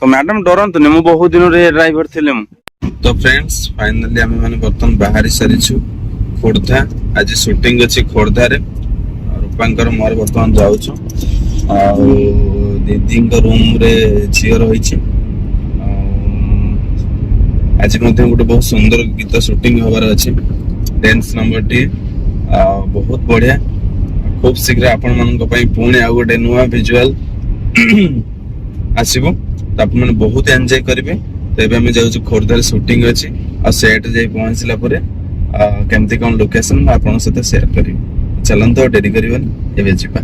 तो मैडम डरंतुनि मु बहुत दिन रे ड्राइवर थिले मु तो फ्रेंड्स फाइनली आम मैंने बर्तमान बाहरी सारीछु खोर्धा आज शूटिंग अच्छी खोर्धा रे रूपांकर मोर बर्तमान जाऊछु दीदी रूम रे झील रही आज गोटे बहुत सुंदर गीत शूटिंग हबार अच्छे डांस नंबर टी बहुत बढ़िया खूब शीघ्र आपण मानक पुणी आ गोटे नुआ विजुअल आसब तो आप मैंने बहुत एंजॉय करेंगे तो ये आम जाऊँ खोर्धार शूटिंग अच्छी आ सेट जाई पहुंचला केमती कौन लोकेशन आपन सहित शेयर करी चलते डेरी करवानी एवं जीवा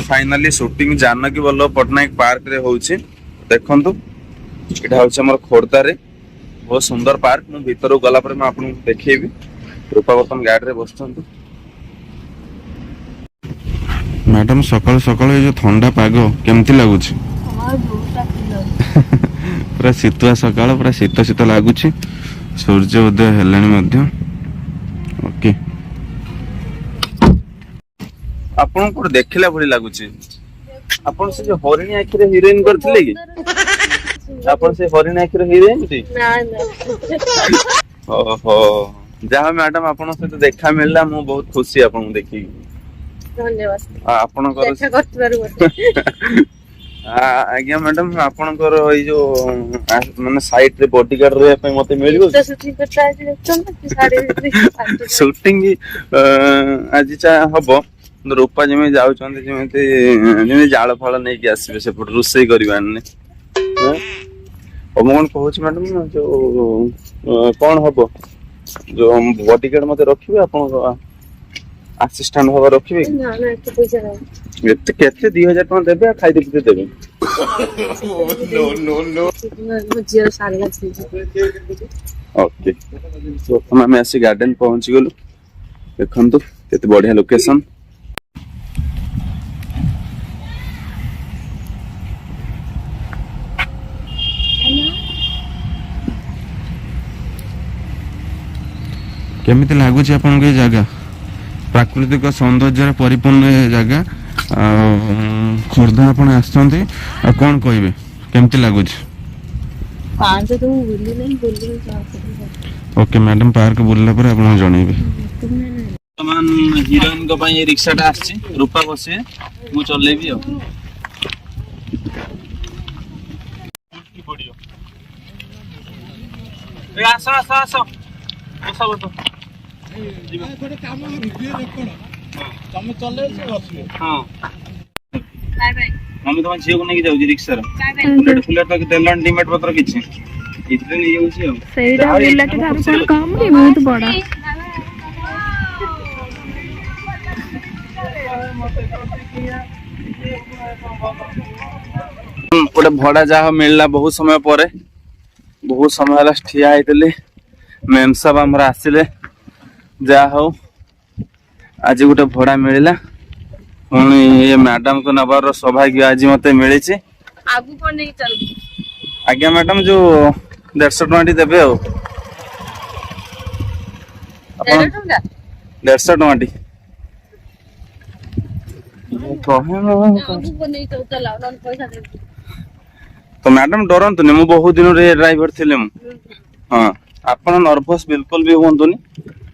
finally shooting Janaki Ballabh Patnaik park रे होउछि देखंतु एटा होउछि हमर खोर्धा रे बहुत सुंदर पार्क मु भीतर गला पर मैं आपन देखेबी रूपा बर्तन गाड़ी रे बसतंतु मैडम सकाळ सकाळ ये जो ठंडा पाग केमती लागुछि पूरा शीतुआ सकाळ पूरा शीत शीत लागुछि सूर्य उदय हेलानी मध्य ओके आपन को देखला भली लागुछि आपन से जो हरिणी आखि रे हीरोइन करथिले कि आपन से हरिणी आखि रे हीरोइन थी ना ना ओहो जहा मैडम आपन से तो देखा मिलला मु बहुत खुशी आपन देखि धन्यवाद आपन को देखा करतबार बटे आज्ञा मैडम आपन को ई जो माने साइड रे बॉडीगार्ड रे पे मते मिलिबो तो शूटिंग करता है देखछन साड़ी शूटिंग आज चा हबो रूपा जमी जाऊँ जाल फल नहीं कि आसबे से रोषे करवाने कौन कहूँ मैडम जो कौन हम जो बॉडीगार्ड मत रखिए आप असिस्टेंट हम रखिए केते 2000 टका देबे खाई पीते देबे ओके तो हम आसी गार्डन पहुंची गलु देखंतु केते बढ़िया लोकेशन केमिति लागुच आपन के जगह प्राकृतिक सौंदर्य परिपूर्ण जगह खोर्धा आपन आछंती आ कोन कहबे केमिति लागुच पार्क तो बुल्ली नहीं बुल्ली ओके मैडम पार्क बुल्ला पर आपन जणैबे तमान हीरोइन को पई रिक्शा टा आछि रूपा बसे मु चलेबी हो की पडियो ए आसो आसो आसो बसो बसो गोटे काम वीडियो रेकॉर्ड तमे चले से बसबे हां बाय बाय मम्मी तुम झियो को नहीं जाऊ रिक्शा रे बुलेट फुलेट तक देलन डिमेट पत्र किछि इतने नहीं होछि हम सेटा बुलेट थार कोन काम रे बहुत बड़ा गोटे भड़ा जहाँ मिलला बहुत समय पर बहुत समय ठिया होते मैम साहब आमर आसिले जा हो आज गोटे भड़ा मिलला पुणी ये मैडम को नबार सौभाग्य आज मत मिली आज्ञा मैडम जो 150 टଙ୍କା देवे हो 150 टଙ୍କା तो मैडम डरंतुनि मु बहुत दिन रे ड्राइवर थिले मु हां आपण नर्वस बिल्कुल भी होंतुनि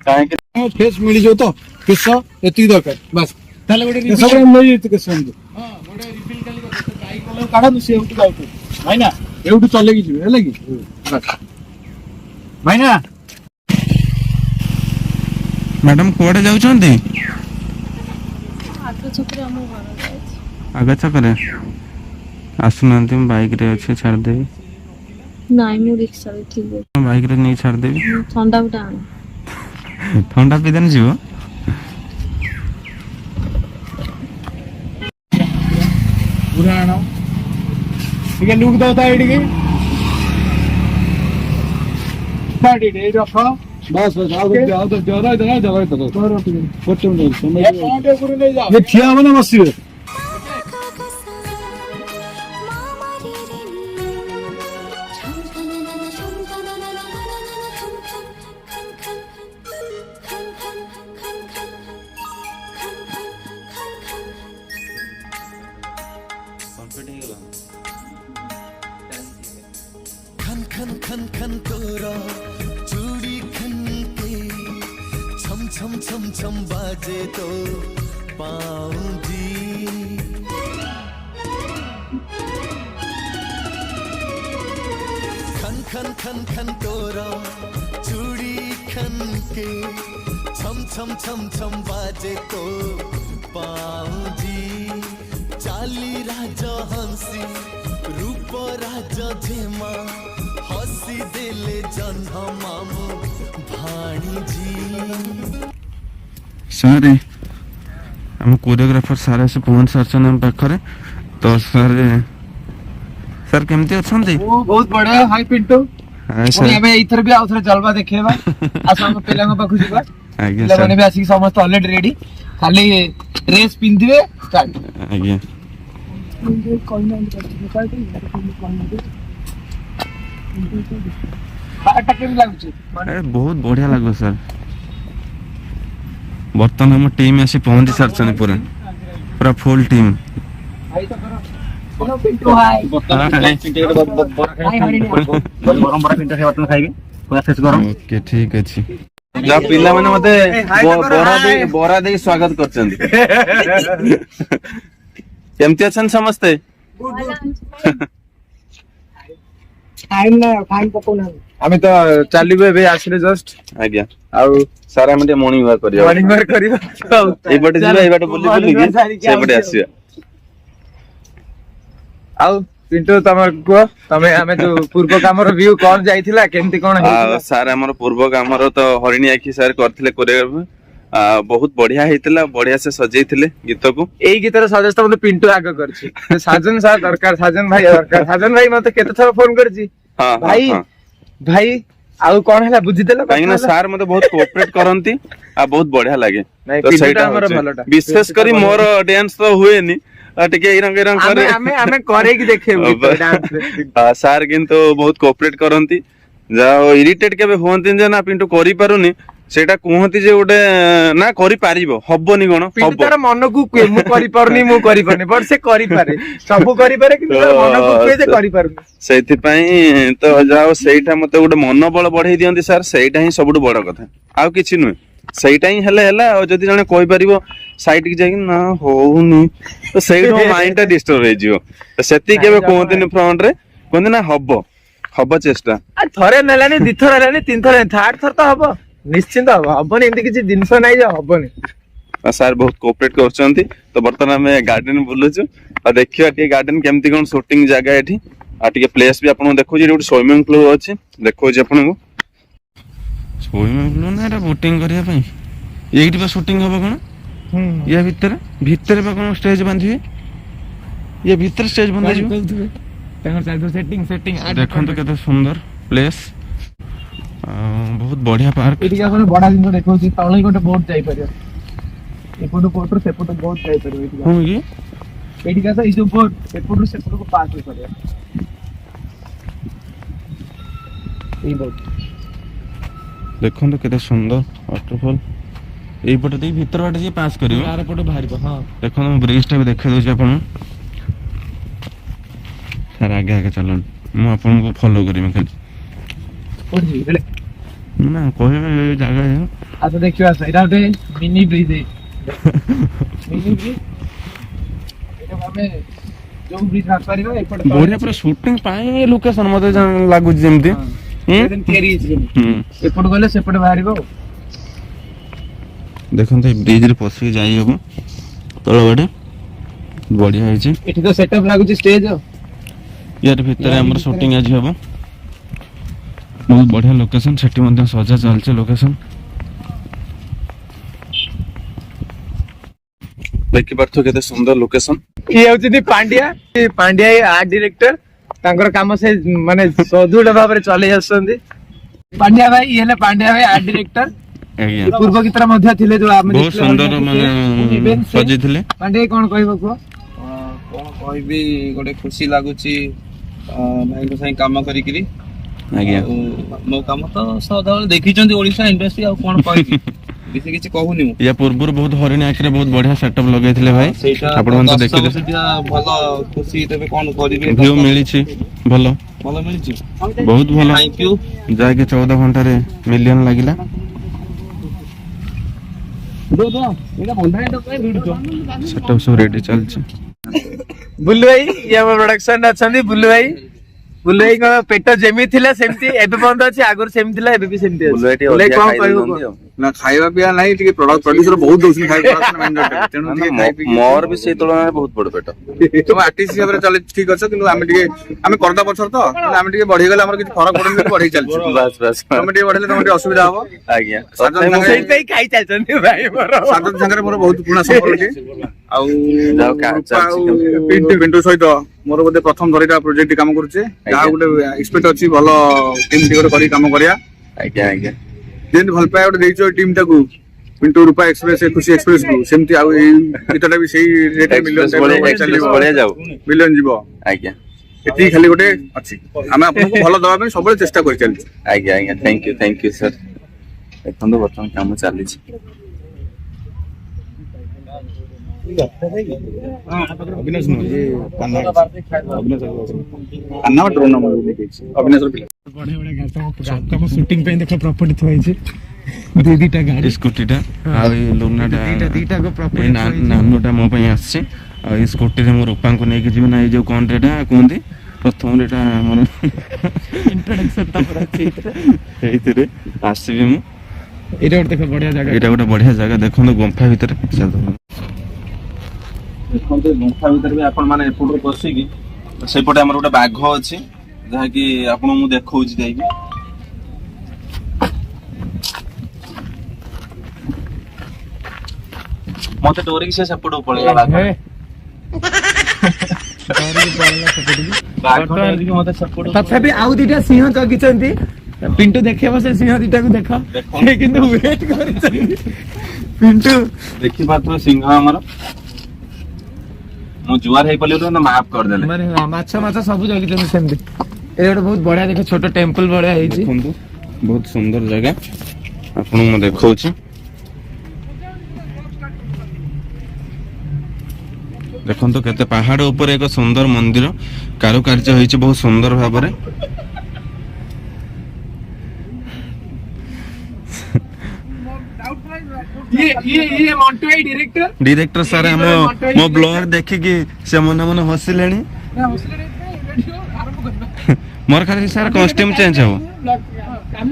काहे कि फेस मिली जो तो किसो एति दरकार बस ताले गोटे सब मिली तो किसो हां गोटे रिफिल खाली बाइक वाला काढा से उठ जाउ भाई ना एउठ चले की जिवे हेला की बस भाई ना मैडम कोडे जाउ छंती आगे छकरे आसुना बाइक रे अच्छे छाड़ देवी नाइ मु रिक्शा रे ठीक है बाइक रे नहीं छाड़ देवी ठंडा बिटा ठंडा पीदेन जीव पुराना ठीक है लुक दता एडी के पार्टी डे रखो बस बस आओ तो जरा तो करो कोचम नहीं समय ये ठिया बना बसिबे खन खन तोरा चूड़ी खन के छम छम छम छम बाजे तो पाऊं जी खन खन खन खन तोरा चूड़ी खन के छम छम छम छम बाजे तो पाऊं जी चाली राजा हंसी रूप राजा झेमा हसी देले जन्ह मामू भाणी जी सारे हम कोरियोग्राफर सारे से पहुंच सारछन हम पाखरे तो सर केमती अछंती ओ बहुत बढ़िया हाय पिंटू हाय पुणी सर आमे इथर भी आउथरे जलवा देखेबा आस हम पेलांग पाखु जीवा आज्ञा पिला सर माने भी आसी समस्त ऑलरेडी रेडी खाली ड्रेस पिंधिबे स्टार्ट आज्ञा पाटा केम लागुची अरे बहुत बढ़िया लागो सर बर्तमान हम टीम आसी पहुंची सारछन पूरा पूरा फुल टीम हाय तो करो हेलो पिंटू हाय गरम बड़ा पिंटू से बर्तन खाइबे पूरा फेस गरम ओके ठीक अछि जा पिला माने मते बोरा दे स्वागत करछन केमती अछन समस्ते फाइन पकोना आमे तो चालिबे बे आसिले जस्ट आज्ञा आउ सारा मते मॉर्निंग वॉक करिया मॉर्निंग वर्क करियो ए बटे जिबा ए बटे बुली बुली के से बटे आसिया आउ पिंटू तमर को तमे हमें जो पूर्व कामर व्यू कोन जाइथिला केमती कोन आ सार हमर पूर्व कामर तो हरिणी आखी सर करथिले कोरियोग्राफर बहुत बढ़िया हेतिला बढ़िया से सजेइथिले गीत को एई गीतर सजेस्ट मते पिंटू आग करछि साजन सर दरकार साजन भाई दरकार साजन भाई मते केते थर फोन करछि हां भाई भाई आउ कोन हला बुझि देलो काहे ना सर मते बहुत कोऑपरेट करंती आ बहुत बढ़िया लागे नहीं तो पिंटू सहीटा हमर होचे। भलोटा विशेष करी मोर डांस तो हुएनी टिके इरंग इरंग करे हमें करे की देखेबो डांस सर किंतु बहुत कोऑपरेट करंती जा इरिटेट केबे होंती जे ना पिंटू करि पारुनी सेटा कहती जे गोटे ना करि पारिबो हबोनी कोन पिंटू तार मन को मु करि परनी बट से करि पारे सब करि पारे कि तार मन को जे करि पारुनी सेति पई तो जाओ सेटा मते गोटे मनोबल बढ़ाई दियंती सर सेटा ही सबुठ बड़ कथा आउ किछि नु सेटा ही हेला और जदि जने कहि परिबो साइड की जाई ना होउनी तो सेइडो माइंड टा डिस्टर्ब हे जियो तो सेति केबे कहंती न फ्रंट रे कहंती ना हबो चेष्टा थरे नेलानी दी थर नेलानी तीन थर थर्ड थर तो हबो निश्चिंत हबनी एमती किसी जिनस नहीं जा हबनी सर बहुत कोऑपरेट करछंती तो बर्तमान हमें गार्डन बुलुछु आ देखियो टी गार्डन केमती कोन शूटिंग जगह एठी आ टी प्लेस भी आपन देखो जे स्विमिंग पूल अछि देखो जे आपन को स्विमिंग पूल ना एटा बोटिंग करिया पई एइटी बा शूटिंग होबो कोन या भीतर बा कोन स्टेज बांधिबे ये भीतर स्टेज बंधा जिवो तंगर साइड सेटिंग देखन तो केते सुंदर प्लेस बहुत बढ़िया पार्क एटी का कोन बडा दिन देखो छी तळई कोटे बोट जाई परियो एपटो पोटर सेपटो बोट जाई परियो एटी हो की एटी का ई जो बोट एपटो सेपटो को पास हो परियो ई बोट देखन तो केते सुंदर वाटरफॉल एई पटे दे भीतर बाटे जे पास करियो आर पटो बाहरिबो हां देखो हम ब्रिज टा भी देखे दोछ आपन सर आगे आगे चलन मु आपन को फॉलो करिमे खाली ओडी बेले ना कोहे जगह है आ तो देखियो आ एटा ओटे मिनी ब्रिज है मिनी ब्रिज एटा हमें जो ब्रिज रात परिबो एपट बढ़िया पूरा शूटिंग पाए लोकेशन मते लागु जेमती दिन केरी एपट गले सेपट बाहरिबो देखन तो ब्रिज रे पसी जाई हबो तळ बाटे बढ़िया है छी एठी तो सेटअप लागु छी स्टेज यार भीतर हमर शूटिंग आज हबो बहुत बढ़िया लोकेशन सेठी मध्ये सजा चलছে लोकेशन देखि पारथो केते सुंदर लोकेशन ये होची पांड्या आर्ट डायरेक्टर तांकर काम से माने सदुड भाव रे चले आसंदी पांड्या भाई ये ले पांड्या भाई आर्ट डायरेक्टर आज्ञा पूर्व की तरह मध्य थिले जो हम बहुत सुंदर माने सजी थिले पांड्या कोन कहबो को कोन कहबी गोटे खुशी लागुची भाई को साई काम करी करी आज्ञा मो काम तो सदा देखिचंदी ओडिसा इंडस्ट्री आ कोन कहबी बेसी किछि कहूनी मु या पूर्व बहुत हरिणी आखिरे बहुत बढ़िया सेटअप लगेइथिले भाई सेटा आपण मन तो देखिले सेटा भलो खुशी तबे कोन करिवे व्यू मिलिछि भलो भलो मिलिछि बहुत भलो थैंक यू जाके 14 घंटा रे मिलियन लागिला दो एटा बंधा तो पे भिडुचो सेटअप सब रेडी चलछि बुल्लू भाई ये हम प्रोडक्शन अछंदी बुल्लू भाई का पेट जेमी थिला सेमती एबे बंद अछि आगर सेम थिला एबे भी सेमती अछि बुल्लू भाई कोन खाई कहू दियो ना खाଇବା पिया नाही टिके प्रोड्यूसर बहुत दोसिन खाଇବା माइंड तेनु टिके खाइ पी मोर भी से तुलना में बहुत बड़ पेट तुम आर्टिस्ट हिसाब रे चले ठीक अछि किंतु हम टिके हम करदा पछर तो हम टिके बढ़ी गेले हमर किछ फरक पड़न बढ़ी चलछि बस तुम टिके बढ़ले तुम टिके असुविधा हो आज्ञा सेई पे खाई चलछन भाई मोर साधन संगे मोर बहुत पुराना संपर्क अछि आउ जाओ का पिंटू सहित मोर बोधे प्रथम धरिका प्रोजेक्ट काम करूचे जा गुटे एक्सपेक्ट अछि भलो टीम टिके करी काम करिया आज्ञा जेन भल पाए गुटे देइछो टीम टाकू पिंटू रूपा एक्सप्रेस खुशी एक्सप्रेस को सेमती आउ ए गीतटा भी सेही रेट मिलियन बढ़िया जाओ मिलियन जीवो आज्ञा एती खाली गुटे अछि हम आपनको भलो दबा पे सबले चेष्टा करि चलछि आज्ञा थैंक यू सर देखो बर्तमान काम चली अविनाश नो ये अविनाश अन्ना ड्रोन नंबर अविनाश रो बड़े बड़े गाता काम शूटिंग पे देखो प्रॉपर्टी थोइ छी दीटा गाड़ी स्कूटीटा आ लुनाटा दीटा को प्रॉपर्टी नानोटा मो पई आछे आ ई स्कूटी रे मो रूपा को नै कि जीवन ए जो कोन रेटा कोंदी प्रथम रेटा मन इंट्रोडक्शन ता पर अछि एइतरे आसीबे मु एटा देखो बढ़िया जगह एटा गोटे बढ़िया जगह देखो गुंफा भीतर देखो गुंफा भीतर भी आपण माने एपट पसी कि सेपटे हमर गोटे बाघ अछि जहा कि आपण मु देखौ छी जाई मते डोरी कि से सेपट पळे गला तथापि आउ दीटा सिंह जगिचंती पिंटू देखेबो से सिंह दीटा को देखो किंतु वेट करिचंती पिंटू देखि पात्र सिंह हमर मु जुआर हे पले तो माफ कर देले माने माछा सब जगिचंती सेमती ए गोटे बहुत बढ़िया देखो छोट टेंपल बढ़िया ହେଇଛି देखंतु बहुत सुंदर जगह आपन मु देखौ छी देखंतु केते पहाड़ ऊपर एक सुंदर मंदिर कारुकार्य होईଛି बहुत सुंदर भाबरे ये मोंटू भाई डायरेक्टर सर हम मो ब्लॉग देखि कि से मन मन हसिलेनी मोर खाली सर कॉस्ट्यूम चेंज हो काम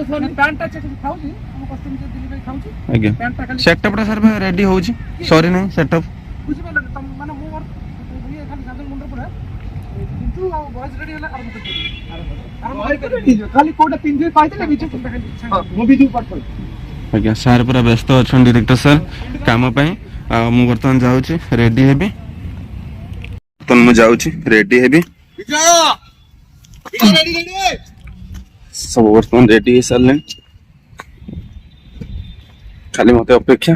सर पैंट टच खाउची हम कॉस्ट्यूम से दिल्ली में खाउची आज्ञा सेटअपटा सर रेडी होउची सॉरी नहीं सेटअप बुझि पाले तम माने मोर ये खाली साधन मुंडर पड़ा किंतु बॉयज रेडी होला आरंभ खाली कोड पिंजे पाइते बीच मो भी दू पाट आज्ञा सर पूरा व्यस्त अछन डायरेक्टर सर काम पई मु बर्तमान जाउची रेडी हेबी तन मु जाउची रेडी हेबी सब बर्तमान रेडी हे सारले खाली मते अपेक्षा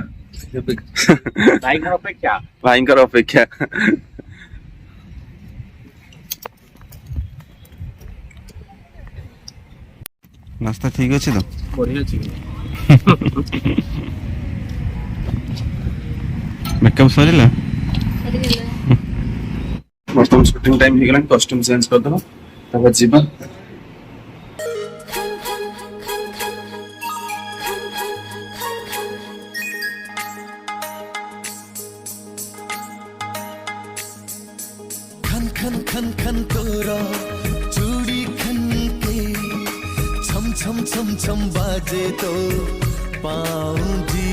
भाईंकर अपेक्षा नाश्ता ठीक अछि तो बढ़िया छी मेकअप सरिला बर्तमान शूटिंग टाइम हो गला कॉस्ट्यूम चेंज कर दो तब जीवा खन खन खन खन तोरा चूड़ी खन के छम छम छम छम बाजे तो पाऊं जी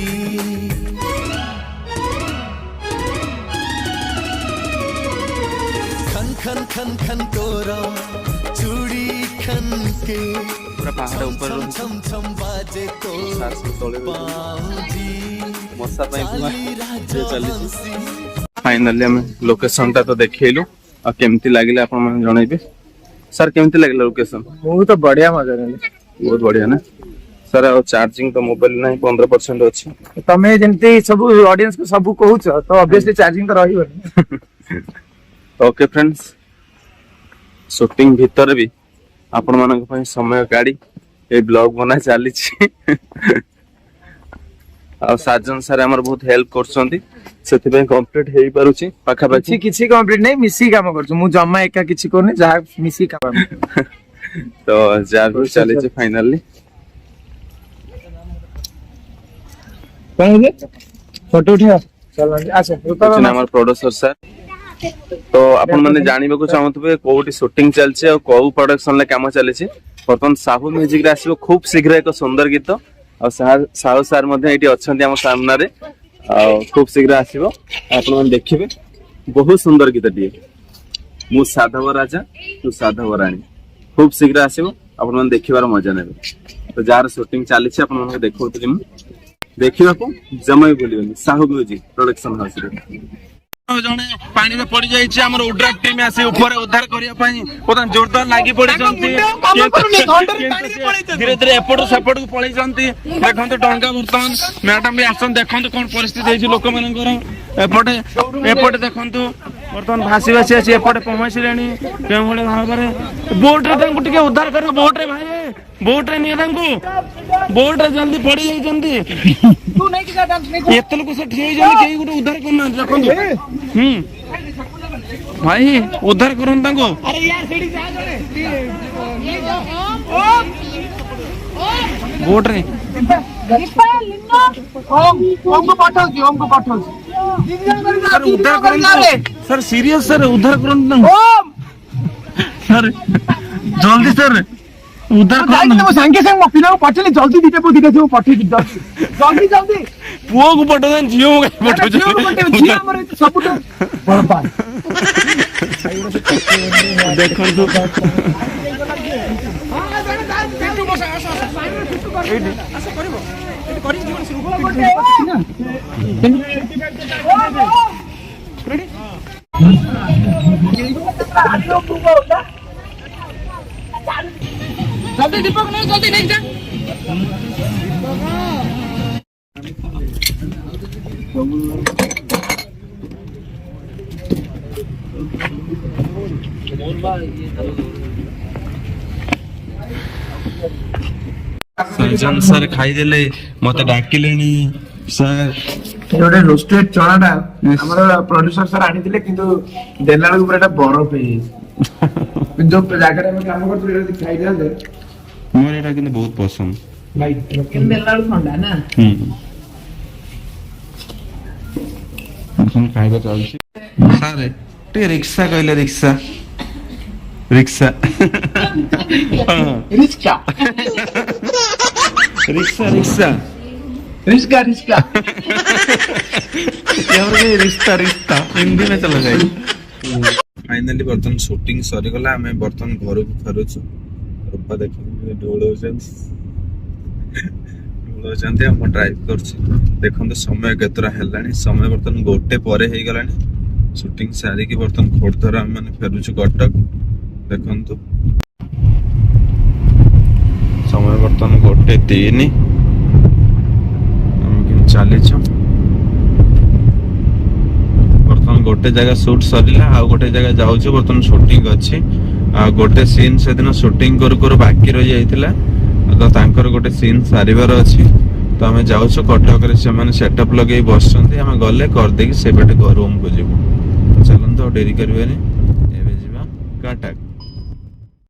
खन खन खन खन तोरा चूड़ी खन के पूरा पहाड़ ऊपर छम छम बाजे तो पाऊं जी मसा पई पूरा चली फाइनली हम लोकेशन ता तो देखैलु आ केमती लागिला आपण मन जणाइबे सर केमती लागिला लोकेशन बहुत तो बढ़िया मजा रहले बहुत बढ़िया ना सर और चार्जिंग तो मोबाइल नहीं 15% अछि तमे जेंती सब ऑडियंस को सब कहूछ तो ऑब्वियसली चार्जिंग तो रहिबो ओके फ्रेंड्स शूटिंग भीतर भी आपण मानक पई समय काडी ए ब्लॉग बना चली छी ଆଉ ସାଜନ ସାର୍ ଆମର ବହୁତ ହେଲ୍ପ କରୁଛନ୍ତି ସେଥିପାଇଁ କମ୍ପ୍ଲିଟ ହେଇପାରୁଛି ପାଖାପାଖି। କିଛି କମ୍ପ୍ଲିଟ ନାହିଁ, ମିଶିକି କାମ କରୁଛୁ। ମୁଁ ଜମା ଏକା କିଛି କରୁନି, ଯାହା ମିଶିକି କାମ ତ ଯାହା ବି ଚାଲିଛି ଫାଇନାଲି। ଫଟୋ ଉଠିବା ଆସ। ଆମର ପ୍ରୋଡ୍ୟୁସର ସାର୍। ତ ଆପଣ ମାନେ ଜାଣିବାକୁ ଚାହୁଁଥିବେ କୋଉଠି ସୁଟିଂ ଚାଲିଛି ଆଉ କୋଉ ପ୍ରଡକ୍ସନ ରେ କାମ ଚାଲିଛି। ବର୍ତ୍ତମାନ ସାହୁ ମ୍ୟୁଜିକ ରେ ଆସିବ ଖୁବ ଶୀଘ୍ର ଏକ ସୁନ୍ଦର ଗୀତ। ଆଉ ସାହୁ ସାର୍ ମଧ୍ୟ ଏଇଠି ଅଛନ୍ତି ଆମ ସାମ୍ନାରେ। ଆଉ ଖୁବ ଶୀଘ୍ର ଆସିବ, ଆପଣ ମାନେ ଦେଖିବେ। ବହୁତ ସୁନ୍ଦର ଗୀତଟିଏ, ମୁଁ ସାଧବ ରାଜା ତୁ ସାଧବ ରାଣୀ। ଖୁବ ଶୀଘ୍ର ଆସିବ, ଆପଣ ମାନେ ଦେଖିବାର ମଜା ନେବେ। ତ ଯାହାର ସୁଟିଂ ଚାଲିଛି ଆପଣ ମାନଙ୍କୁ ଦେଖାଉଥିଲି ମୁଁ, ଦେଖିବାକୁ ଜମା ବି ଭୁଲିବେନି। ସାହୁ ମ୍ୟୁଜିକ ପ୍ରୋଡକ୍ସନ ହାଉସରେ ଜଣେ ପାଣିରେ ପଡି ଯାଇଛି, ଆମର ଉଡ୍ରାକ ଟିମ୍ ଆସି ଉପରେ ଉଦ୍ଧାର କରିବା ପାଇଁ ବର୍ତ୍ତମାନ ଜୋରଦାର ଲାଗି ପଡିଛନ୍ତି। ଧୀରେ ଧୀରେ ଏପଟୁ ସେପଟକୁ ପଳେଇଛନ୍ତି। ଦେଖନ୍ତୁ ଡଙ୍ଗା ବର୍ତ୍ତମାନ ମ୍ୟାଡାମ ବି ଆସନ୍ତି, ଦେଖନ୍ତୁ କଣ ପରିସ୍ଥିତି ହେଇଛି ଲୋକମାନଙ୍କର। ଏପଟେ ଦେଖନ୍ତୁ ବର୍ତ୍ତମାନ ଭାସି ଭାସି ଆସି ଏପଟେ ପହଞ୍ଚିଲେଣି। କେଉଁଭଳି ଭାବରେ ବୋଟରେ ତାଙ୍କୁ ଟିକେ ଉଦ୍ଧାର କରିବ। ବୋଟରେ ଭାଇ, ବୋଟରେ ନିଏ ତାଙ୍କୁ, ବୋଟରେ ଜଲ୍ଦି ପଡି ଯାଇଛନ୍ତି। ଏତେ ଲୋକ ସେଠି ହେଇଛନ୍ତି, କେହି ଗୋଟେ ଉଦ୍ଧାର କରୁନାହାନ୍ତି। ଦେଖନ୍ତୁ ଭାଇ ଉଦ୍ଧାର କରନ୍ତୁ ତାଙ୍କୁ। ବୋଟରେ ଉଦ୍ଧାର କରନ୍ତୁ ସାର୍, ସିରିୟସ୍ ସାର୍, ଉଦ୍ଧାର କରନ୍ତୁ ତାଙ୍କୁ ସାର୍, ଜଲ୍ଦି ସାର୍ ଉଦ୍ଧାର କରନ୍ତୁ। ସାଙ୍ଗେ ସାଙ୍ଗେ ମୋ ପିଲାକୁ ପଠେଇଲି, ଜଲ୍ଦି ଦିଟା ସବୁ ପଠେଇଛି। ଜଲ୍ଦି ଜଲ୍ଦି ପୁଅକୁ ପଠଉଛନ୍ତି, ଝିଅକୁ ପଠଉଛନ୍ତି। ସବୁଠୁ ଦେଖନ୍ତୁ ଜଲ୍ଦି ଦୀପକ ନେଇ, ଜଲ୍ଦି ନେଇଯା। ସଜନ ସାର୍ ଖାଇଦେଲେ, ମତେ ଡାକିଲେଣି ସାର୍। ଗୋଟେ ରୋଷ୍ଟେଡ ଚଣାଟା ଆମର ପ୍ରଡ୍ୟୁସର ସାର୍ ଆଣିଥିଲେ, କିନ୍ତୁ ଦେଲା ବେଳକୁ ପୁରା ବରଫ ହେଇଯାଇଛି। ଯୋଉ ଜାଗାରେ ଆମେ କାମ କରୁଥିଲୁ ଯଦି ଖାଇଥାନ୍ତେ। ମୋର ଏଇଟା କିନ୍ତୁ ବହୁତ ପସନ୍ଦ ଭାଇ, ଦେଲା ବେଳକୁ ଥଣ୍ଡା ନା। ଖାଇବା ଚାଲିଛି ସାର୍। ଟିକେ ରିକ୍ସା କହିଲେ, ରିକ୍ସା ରିକ୍ସା ରିସ୍କା ରିକ୍ସା ରିକ୍ସା रिश्ता रिश्ता रिश्ता रिश्ता हिंदी में चला जाए। फाइनाली बर्तन शूटिंग सरीगला आम बर्तन घर को फेरुचु। रूपा देख ढोलौचंती हम ड्राइव करछि। देखंतु समय केतरा हेलानी, समय बर्तन गोटे परे हे गलानी। शूटिंग सारी की बर्तन खोड़धर आम माने फेरुचु कटक। देखंतु समय बर्तन गोटे 3 चलीच। बर्तमान गोटे जगह शूट सरीला, आ गोटे जगह जाउछु। बर्तमान शूटिंग अछि, आ गोटे सीन से दिन शूटिंग करू करू बाकी रहि जाइतिला, तो तांकर गोटे सीन सारिबार अछि। तो हमें जाउछु कटक रे, से माने सेटअप लगे बसछन्ती। हमें गले कर देकी से बेटे रूम को जेबो। चलन तो डेरी करबेनी, एबे जिबा कटक।